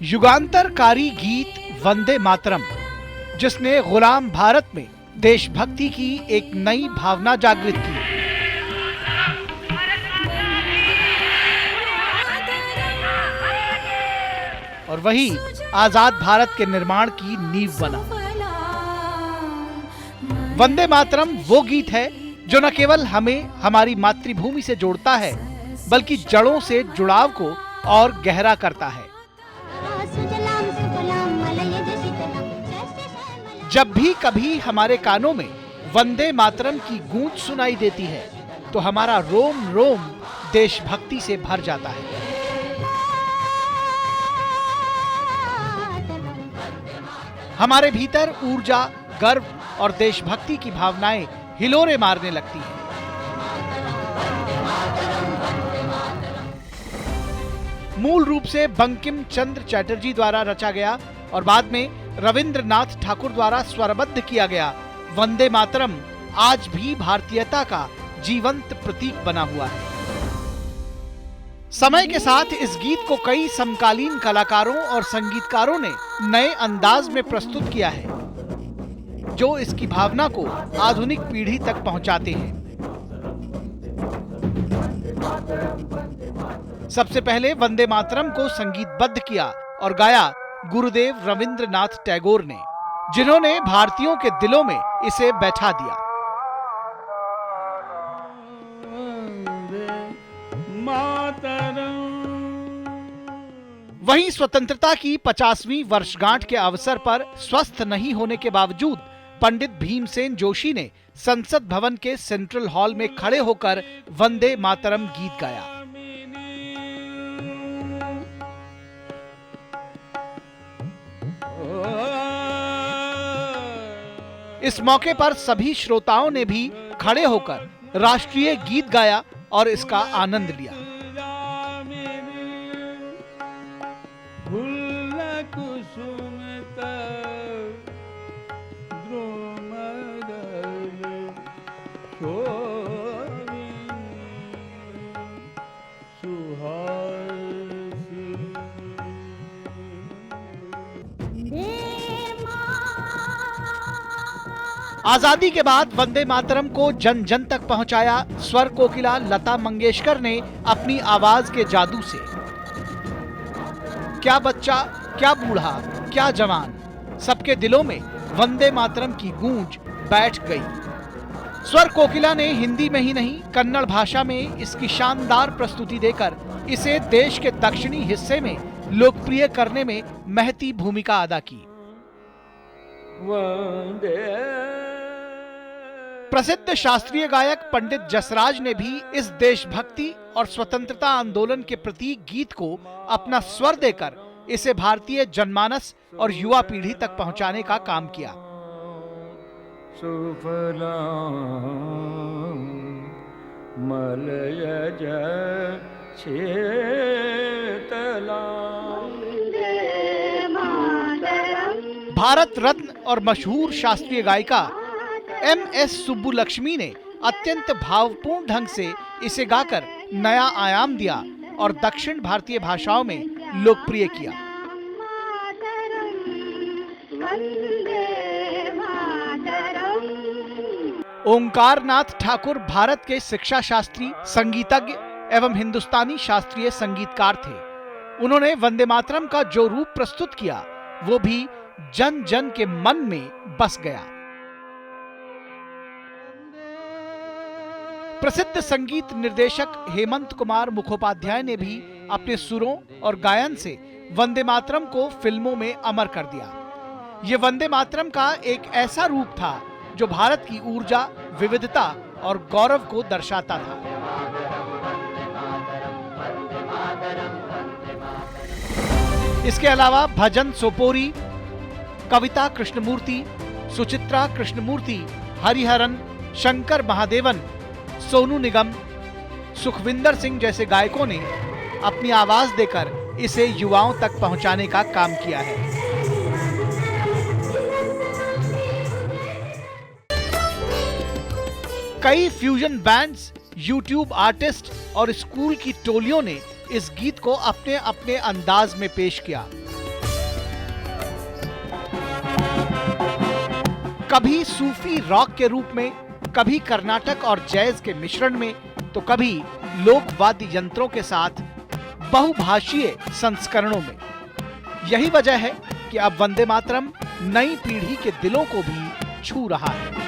युगांतरकारी गीत वंदे मातरम, जिसने गुलाम भारत में देशभक्ति की एक नई भावना जागृत की। और वही आजाद भारत के निर्माण की नींव बना। वंदे मातरम वो गीत है जो न केवल हमें हमारी मातृभूमि से जोड़ता है, बल्कि जड़ों से जुड़ाव को और गहरा करता है। जब भी कभी हमारे कानों में वंदे मातरम की गूंज सुनाई देती है, तो हमारा रोम रोम देशभक्ति से भर जाता है। हमारे भीतर ऊर्जा, गर्व और देशभक्ति की भावनाएं हिलोरे मारने लगती हैं। मूल रूप से बंकिम चंद्र चटर्जी द्वारा रचा गया और बाद में रविंद्रनाथ ठाकुर द्वारा स्वरबद्ध किया गया वंदे मातरम आज भी भारतीयता का जीवंत प्रतीक बना हुआ है। समय के साथ इस गीत को कई समकालीन कलाकारों और संगीतकारों ने नए अंदाज में प्रस्तुत किया है, जो इसकी भावना को आधुनिक पीढ़ी तक पहुंचाते हैं। सबसे पहले वंदे मातरम को संगीतबद्ध किया और गाया गुरुदेव रविंद्रनाथ टैगोर ने, जिन्होंने भारतीयों के दिलों में इसे बैठा दिया। वहीं स्वतंत्रता की 50वीं वर्षगांठ के अवसर पर स्वस्थ नहीं होने के बावजूद पंडित भीमसेन जोशी ने संसद भवन के सेंट्रल हॉल में खड़े होकर वंदे मातरम गीत गाया। इस मौके पर सभी श्रोताओं ने भी खड़े होकर राष्ट्रीय गीत गाया और इसका आनंद लिया। आजादी के बाद वंदे मातरम को जन जन तक पहुंचाया स्वर कोकिला लता मंगेशकर ने अपनी आवाज के जादू से। क्या बच्चा, क्या बूढ़ा, क्या जवान, सबके दिलों में वंदे मातरम की गूंज बैठ गई। स्वर कोकिला ने हिंदी में ही नहीं, कन्नड़ भाषा में इसकी शानदार प्रस्तुति देकर इसे देश के दक्षिणी हिस्से में लोकप्रिय करने में महती भूमिका अदा की। प्रसिद्ध शास्त्रीय गायक पंडित जसराज ने भी इस देशभक्ति और स्वतंत्रता आंदोलन के प्रतीक गीत को अपना स्वर देकर इसे भारतीय जनमानस और युवा पीढ़ी तक पहुंचाने का काम किया। भारत रत्न और मशहूर शास्त्रीय गायिका MS सुब्बुलक्ष्मी ने अत्यंत भावपूर्ण ढंग से इसे गाकर नया आयाम दिया और दक्षिण भारतीय भाषाओं में लोकप्रिय किया। ओंकार नाथ ठाकुर भारत के शिक्षा शास्त्री, संगीतज्ञ एवं हिंदुस्तानी शास्त्रीय संगीतकार थे। उन्होंने वंदे मातरम का जो रूप प्रस्तुत किया, वो भी जन जन के मन में बस गया। प्रसिद्ध संगीत निर्देशक हेमंत कुमार मुखोपाध्याय ने भी अपने सुरों और गायन से वंदे मातरम को फिल्मों में अमर कर दिया। ये वंदे मातरम का एक ऐसा रूप था जो भारत की ऊर्जा, विविधता और गौरव को दर्शाता था। इसके अलावा भजन सोपोरी, कविता कृष्णमूर्ति, सुचित्रा कृष्णमूर्ति, हरिहरन, शंकर महादेवन, सोनू निगम, सुखविंदर सिंह जैसे गायकों ने अपनी आवाज देकर इसे युवाओं तक पहुंचाने का काम किया है। कई फ्यूजन बैंड्स, यूट्यूब आर्टिस्ट और स्कूल की टोलियों ने इस गीत को अपने अपने अंदाज में पेश किया। कभी सूफी रॉक के रूप में, कभी कर्नाटक और जैज के मिश्रण में, तो कभी लोक वाद्य यंत्रों के साथ बहुभाषीय संस्करणों में। यही वजह है कि अब वंदे मातरम नई पीढ़ी के दिलों को भी छू रहा है।